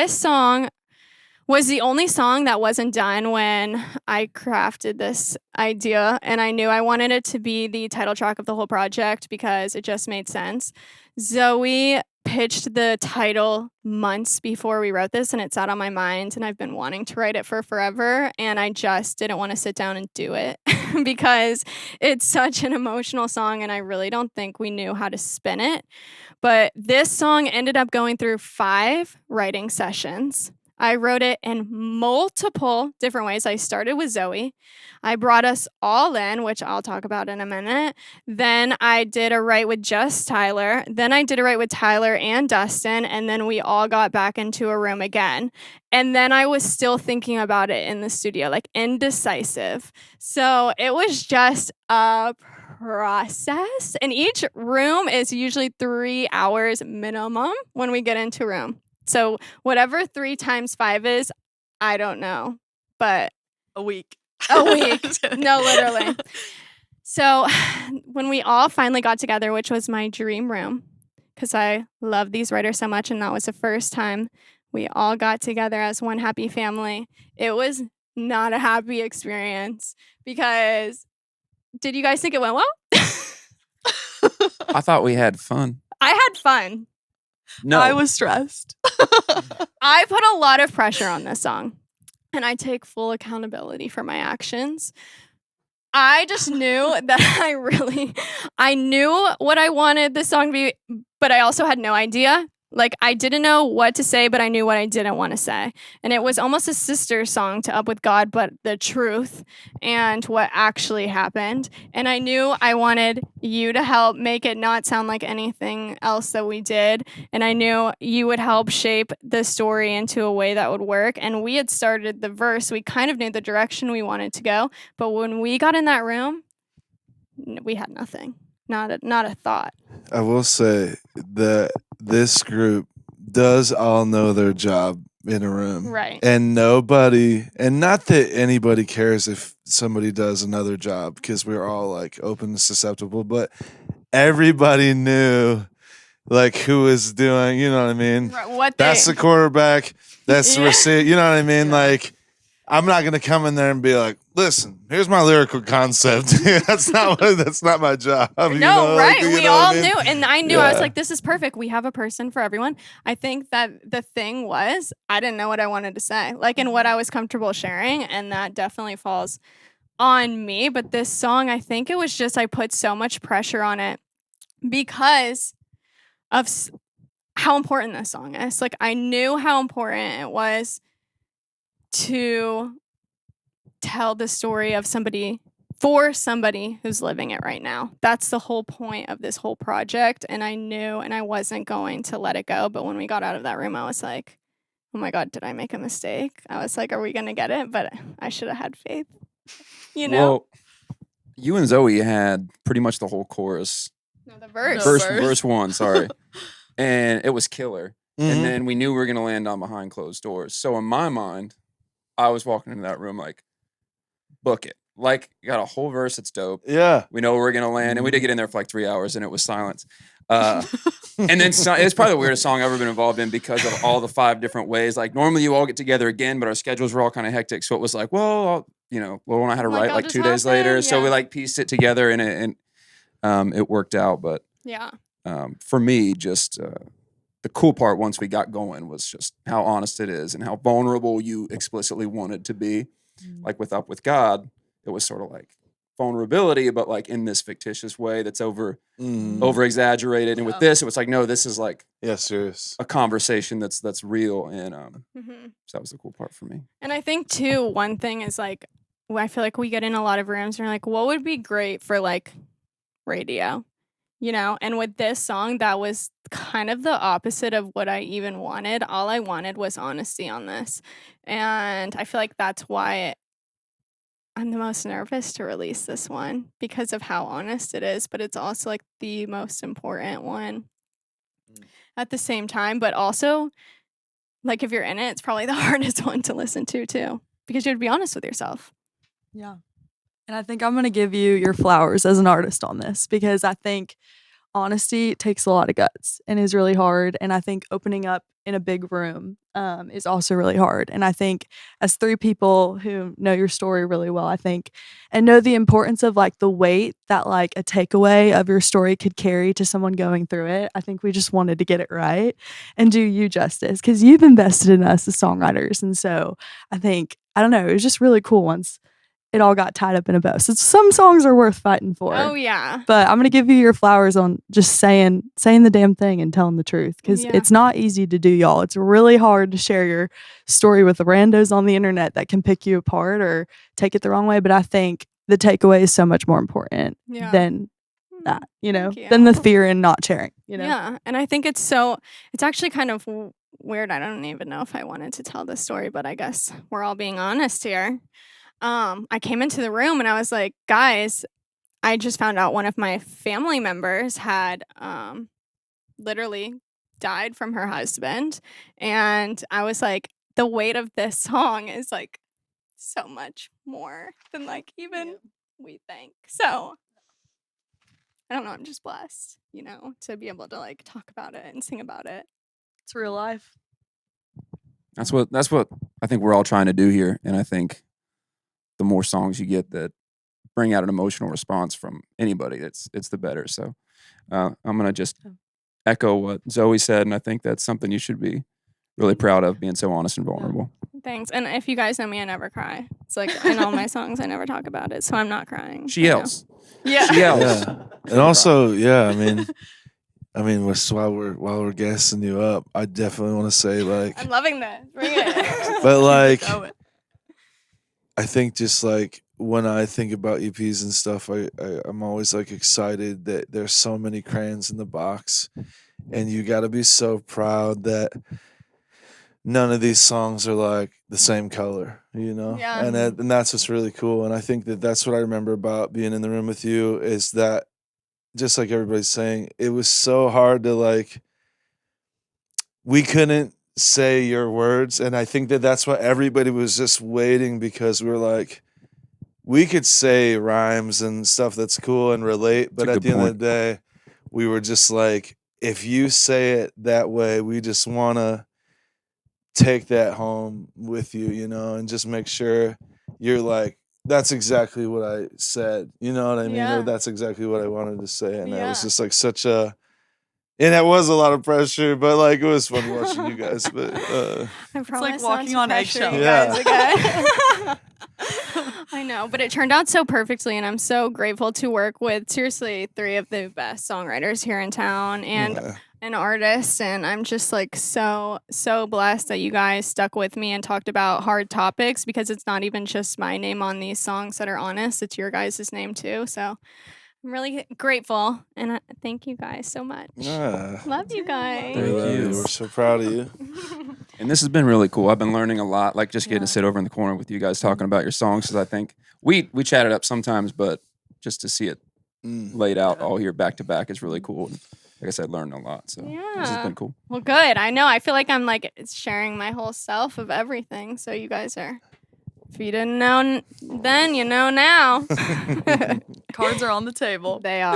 This song was the only song that wasn't done when I crafted this idea, and I knew I wanted it to be the title track of the whole project because it just made sense. Zoe pitched the title months before we wrote this, and it sat on my mind, and I've been wanting to write it for forever, and I just didn't want to sit down and do it because it's such an emotional song, and I really don't think we knew how to spin it. But this song ended up going through 5 writing sessions. I wrote it in multiple different ways. I started with Zoe. I brought us all in, which I'll talk about in a minute. Then I did a write with just Tyler. Then I did a write with Tyler and Dustin. And then we all got back into a room again. And then I was still thinking about it in the studio, like indecisive. So it was just a process. And each room is usually 3 hours minimum when we get into a room. So whatever 3 times 5 is, I don't know, but a week. No, literally. So when we all finally got together, which was my dream room, because I love these writers so much, and that was the first time we all got together as one happy family, it was not a happy experience because did you guys think it went well? I thought we had fun. I had fun. No. I was stressed. I put a lot of pressure on this song, and I take full accountability for my actions. I just knew that I knew what I wanted the song to be, but I also had no idea. Like, I didn't know what to say, but I knew what I didn't want to say. And it was almost a sister song to Up With God, but the truth and what actually happened. And I knew I wanted you to help make it not sound like anything else that we did. And I knew you would help shape the story into a way that would work. And we had started the verse. We kind of knew the direction we wanted to go. But when we got in that room, we had nothing. Not a thought. I will say that this group does all know their job in a room. Right. And nobody, and not that anybody cares if somebody does another job because we're all like open and susceptible, but everybody knew like who was doing, you know what I mean? That's the quarterback. That's the receiver. You know what I mean? Yeah. Like, I'm not going to come in there and be like, listen, here's my lyrical concept. that's not my job. No, you know? right. Like, we all knew. And I knew. I was like, this is perfect. We have a person for everyone. I think that the thing was, I didn't know what I wanted to say, like, and what I was comfortable sharing. And that definitely falls on me. But this song, I think it was just, I put so much pressure on it because of how important this song is. Like, I knew how important it was to tell the story of somebody for somebody who's living it right now. That's the whole point of this whole project. And I knew, and I wasn't going to let it go. But when we got out of that room, I was like, oh my God, did I make a mistake? I was like, are we going to get it? But I should have had faith, you know? Well, you and Zoe had pretty much the whole chorus. No, the verse. Verse 1, sorry. And it was killer. Mm-hmm. And then we knew we were going to land on Behind Closed Doors. So in my mind, I was walking into that room like, book it. Like, you got a whole verse that's dope. Yeah. We know we're going to land. And we did get in there for like 3 hours, and it was silence. And then it's probably the weirdest song I've ever been involved in because of all the 5 different ways. Like, normally you all get together again, but our schedules were all kind of hectic. So it was like, well, Laurel and I had to write like 2 days later. Yeah. So we like pieced it together, and it worked out. But yeah, for me, just the cool part once we got going was just how honest it is and how vulnerable you explicitly wanted to be. Like with Up With God, it was sort of like vulnerability, but like in this fictitious way that's over exaggerated. And with this, it was like, no, this is like serious. A conversation that's real. And so that was the cool part for me. And I think too, one thing is like, I feel like we get in a lot of rooms and we're like, what would be great for like radio? You know, and with this song, that was kind of the opposite of what I even wanted. All I wanted was honesty on this. And I feel like that's why I'm the most nervous to release this one because of how honest it is. But it's also like the most important one at the same time. But also, like, if you're in it, it's probably the hardest one to listen to too, because you have to be honest with yourself. Yeah. And I think I'm going to give you your flowers as an artist on this because I think honesty takes a lot of guts and is really hard. And I think opening up in a big room is also really hard. And I think as three people who know your story really well, I think, and know the importance of like the weight that like a takeaway of your story could carry to someone going through it, I think we just wanted to get it right and do you justice because you've invested in us as songwriters. And so I think, I don't know, it was just really cool once it all got tied up in a bow. So some songs are worth fighting for. Oh yeah. But I'm gonna give you your flowers on just saying the damn thing and telling the truth because it's not easy to do, y'all. It's really hard to share your story with the randos on the internet that can pick you apart or take it the wrong way. But I think the takeaway is so much more important than that, than the fear in not sharing. Yeah, and I think it's actually kind of weird. I don't even know if I wanted to tell this story, but I guess we're all being honest here. I came into the room and I was like, guys, I just found out one of my family members had literally died from her husband. And I was like, the weight of this song is like so much more than like even we think. So I don't know, I'm just blessed, to be able to like talk about it and sing about it. It's real life. That's what I think we're all trying to do here. And I think the more songs you get that bring out an emotional response from anybody, it's the better. So I'm going to just echo what Zoe said, and I think that's something you should be really proud of, being so honest and vulnerable. Thanks. And if you guys know me, I never cry. It's like in all my songs, I never talk about it, so I'm not crying. She yells. Yeah. She yells. Yeah. And also, I mean, while we're gassing you up, I definitely want to say like I'm loving this. Bring it. But like I think just like when I think about EPs and stuff, I'm always like excited that there's so many crayons in the box, and you got to be so proud that none of these songs are like the same color, Yeah. And that's what's really cool. And I think that's what I remember about being in the room with you is that, just like everybody's saying, it was so hard to like, we couldn't say your words, and I think that's what everybody was just waiting, because we were like, we could say rhymes and stuff that's cool and relate, but at the end of the day, we were just like, if you say it that way, we just want to take that home with you, and just make sure you're like, that's exactly what I said, you know what I mean? Or that's exactly what I wanted to say. And that was just like and it was a lot of pressure, but like it was fun watching you guys. But it's like walking on eggshells. I know, but it turned out so perfectly, and I'm so grateful to work with seriously 3 of the best songwriters here in town and an artist, and I'm just like so blessed that you guys stuck with me and talked about hard topics, because it's not even just my name on these songs that are honest, it's your guys' name too. So I'm really grateful, and thank you guys so much. Love you guys. Thank you. We're so proud of you. And this has been really cool. I've been learning a lot, like just getting to sit over in the corner with you guys talking about your songs, because I think we chat it up sometimes, but just to see it laid out all here back to back is really cool. And like I said, learned a lot. So this has been cool. Well, good. I know. I feel like I'm like sharing my whole self of everything. So you guys are, if you didn't know then, you know now. Cards are on the table. They are.